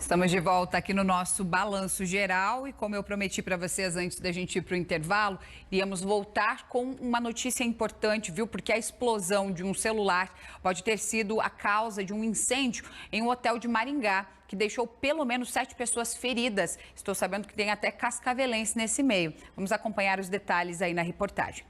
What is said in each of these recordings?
Estamos de volta aqui no nosso balanço geral e como eu prometi para vocês antes da gente ir para o intervalo, iríamos voltar com uma notícia importante, viu? Porque a explosão de um celular pode ter sido a causa de um incêndio em um hotel de Maringá, que deixou pelo menos 7 pessoas feridas. Estou sabendo que tem até cascavelense nesse meio. Vamos acompanhar os detalhes aí na reportagem.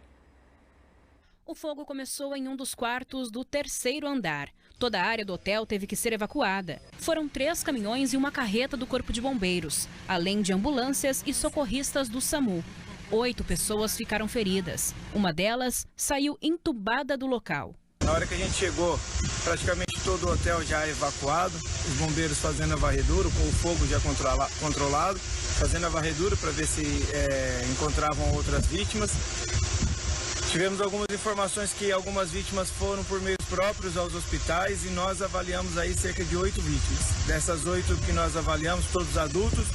O fogo começou em um dos quartos do 3º andar. Toda a área do hotel teve que ser evacuada. Foram 3 caminhões e uma carreta do Corpo de Bombeiros, além de ambulâncias e socorristas do SAMU. 8 pessoas ficaram feridas. Uma delas saiu entubada do local. Na hora que a gente chegou, praticamente todo o hotel já evacuado, os bombeiros fazendo a varredura, com o fogo já controlado, fazendo a varredura para ver se encontravam outras vítimas. Tivemos algumas informações que algumas vítimas foram por meios próprios aos hospitais e nós avaliamos aí cerca de 8 vítimas. Dessas 8 que nós avaliamos, todos adultos,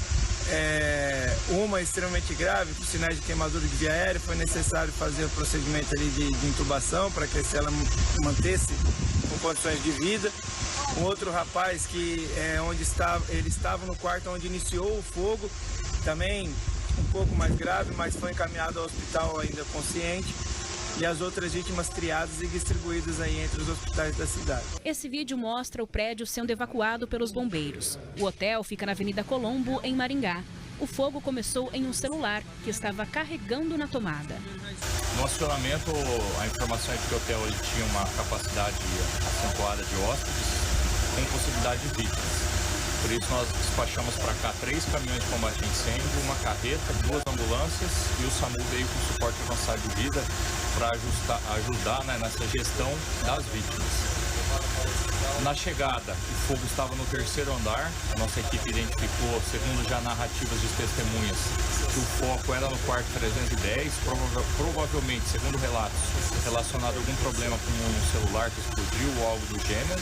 uma extremamente grave, com sinais de queimadura de via aérea, foi necessário fazer o procedimento ali de intubação para que ela mantesse com condições de vida. Um outro rapaz que ele estava no quarto onde iniciou o fogo, também um pouco mais grave, mas foi encaminhado ao hospital ainda consciente. E as outras vítimas triadas e distribuídas aí entre os hospitais da cidade. Esse vídeo mostra o prédio sendo evacuado pelos bombeiros. O hotel fica na Avenida Colombo, em Maringá. O fogo começou em um celular que estava carregando na tomada. No acionamento, a informação é que o hotel ele tinha uma capacidade acentuada de hóspedes com possibilidade de vítimas. Por isso nós despachamos para cá 3 caminhões de combate a incêndio, uma carreta, 2 ambulâncias e o SAMU veio com suporte avançado de vida para ajudar nessa gestão das vítimas. Na chegada, o fogo estava no 3º andar, a nossa equipe identificou, segundo já narrativas de testemunhas, que o foco era no quarto 310, provavelmente, segundo relatos, relacionado a algum problema com um celular que explodiu ou algo do gênero.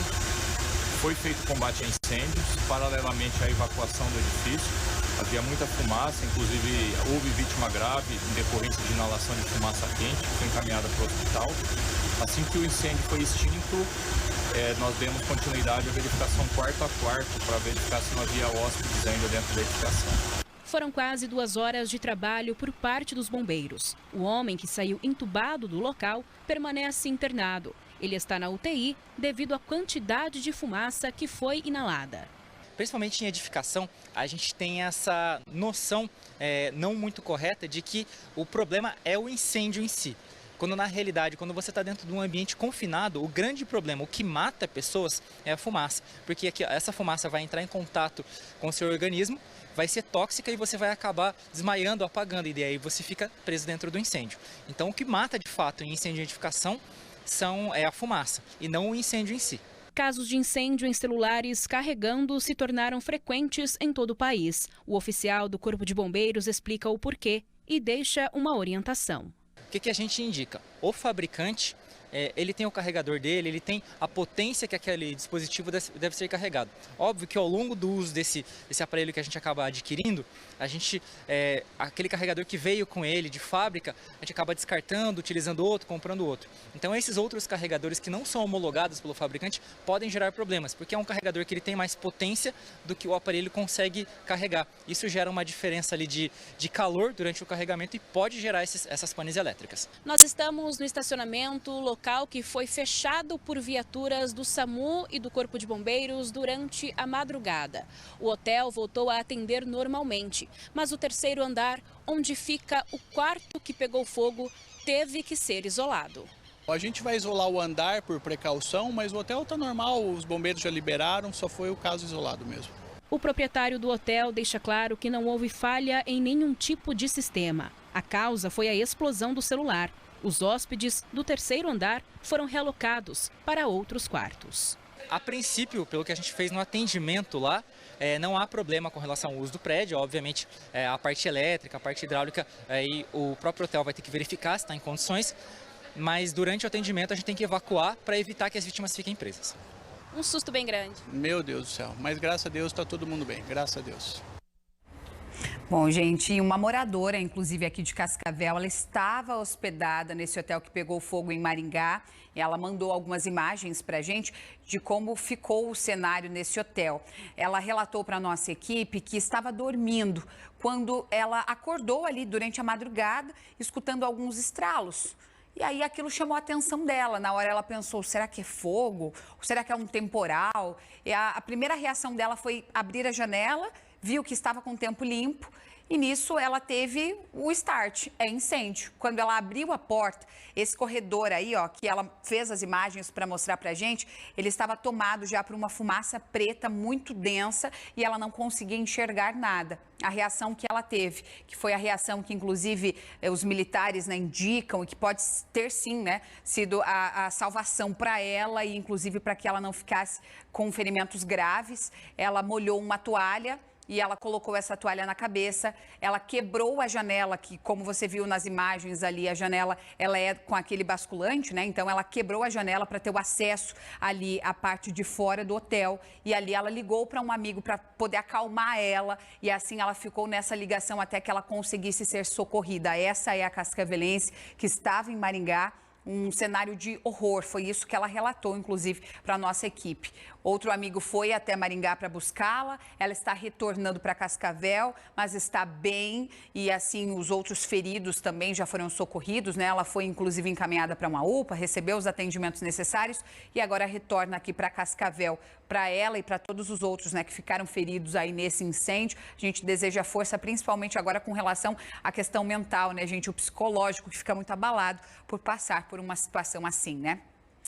Foi feito combate a incêndios, paralelamente à evacuação do edifício. Havia muita fumaça, inclusive houve vítima grave em decorrência de inalação de fumaça quente, que foi encaminhada para o hospital. Assim que o incêndio foi extinto, nós demos continuidade à verificação quarto a quarto para verificar se não havia hóspedes ainda dentro da edificação. Foram quase 2 horas de trabalho por parte dos bombeiros. O homem que saiu entubado do local permanece internado. Ele está na UTI devido à quantidade de fumaça que foi inalada. Principalmente em edificação, a gente tem essa noção não muito correta de que o problema é o incêndio em si. Quando na realidade, quando você está dentro de um ambiente confinado, o grande problema, o que mata pessoas é a fumaça. Porque essa fumaça vai entrar em contato com o seu organismo, vai ser tóxica e você vai acabar desmaiando, apagando, e aí você fica preso dentro do incêndio. Então o que mata de fato em incêndio de edificação é a fumaça e não o incêndio em si. Casos de incêndio em celulares carregando se tornaram frequentes em todo o país. O oficial do Corpo de Bombeiros explica o porquê e deixa uma orientação. O que a gente indica? O fabricante, ele tem o carregador dele, ele tem a potência que aquele dispositivo deve ser carregado. Óbvio que ao longo do uso desse aparelho que a gente acaba adquirindo, aquele carregador que veio com ele de fábrica, a gente acaba descartando, utilizando outro, comprando outro. Então esses outros carregadores que não são homologados pelo fabricante podem gerar problemas, porque é um carregador que ele tem mais potência do que o aparelho consegue carregar. Isso gera uma diferença ali de calor durante o carregamento e pode gerar essas panes elétricas. Nós estamos no estacionamento, local que foi fechado por viaturas do SAMU e do Corpo de Bombeiros durante a madrugada. O hotel voltou a atender normalmente, mas o 3º andar, onde fica o quarto que pegou fogo, teve que ser isolado. A gente vai isolar o andar por precaução, mas o hotel está normal, os bombeiros já liberaram, só foi o caso isolado mesmo. O proprietário do hotel deixa claro que não houve falha em nenhum tipo de sistema. A causa foi a explosão do celular. Os hóspedes do 3º andar foram realocados para outros quartos. A princípio, pelo que a gente fez no atendimento lá, não há problema com relação ao uso do prédio. Obviamente, a parte elétrica, a parte hidráulica, o próprio hotel vai ter que verificar se está em condições. Mas durante o atendimento a gente tem que evacuar para evitar que as vítimas fiquem presas. Um susto bem grande. Meu Deus do céu, mas graças a Deus está todo mundo bem, graças a Deus. Bom, gente, uma moradora, inclusive aqui de Cascavel, ela estava hospedada nesse hotel que pegou fogo em Maringá. E ela mandou algumas imagens para a gente de como ficou o cenário nesse hotel. Ela relatou para a nossa equipe que estava dormindo quando ela acordou ali durante a madrugada, escutando alguns estralos. E aí aquilo chamou a atenção dela. Na hora ela pensou, será que é fogo? Será que é um temporal? E a primeira reação dela foi abrir a janela, viu que estava com o tempo limpo e nisso ela teve o start, é incêndio. Quando ela abriu a porta, esse corredor aí, ó, que ela fez as imagens para mostrar pra gente, ele estava tomado já por uma fumaça preta muito densa e ela não conseguia enxergar nada. A reação que ela teve, que foi a reação que inclusive os militares, né, indicam e que pode ter sim, né, sido a salvação para ela e inclusive para que ela não ficasse com ferimentos graves. Ela molhou uma toalha e ela colocou essa toalha na cabeça, ela quebrou a janela, que como você viu nas imagens ali, a janela ela é com aquele basculante, né? Então ela quebrou a janela para ter o acesso ali à parte de fora do hotel e ali ela ligou para um amigo para poder acalmar ela e assim ela ficou nessa ligação até que ela conseguisse ser socorrida. Essa é a cascavelense que estava em Maringá. Um cenário de horror, foi isso que ela relatou, inclusive, para a nossa equipe. Outro amigo foi até Maringá para buscá-la, ela está retornando para Cascavel, mas está bem e, assim, os outros feridos também já foram socorridos, né? Ela foi, inclusive, encaminhada para uma UPA, recebeu os atendimentos necessários e agora retorna aqui para Cascavel. Para ela e para todos os outros, né, que ficaram feridos aí nesse incêndio, a gente deseja força, principalmente agora com relação à questão mental, né, gente? O psicológico que fica muito abalado por passar por uma situação assim, né?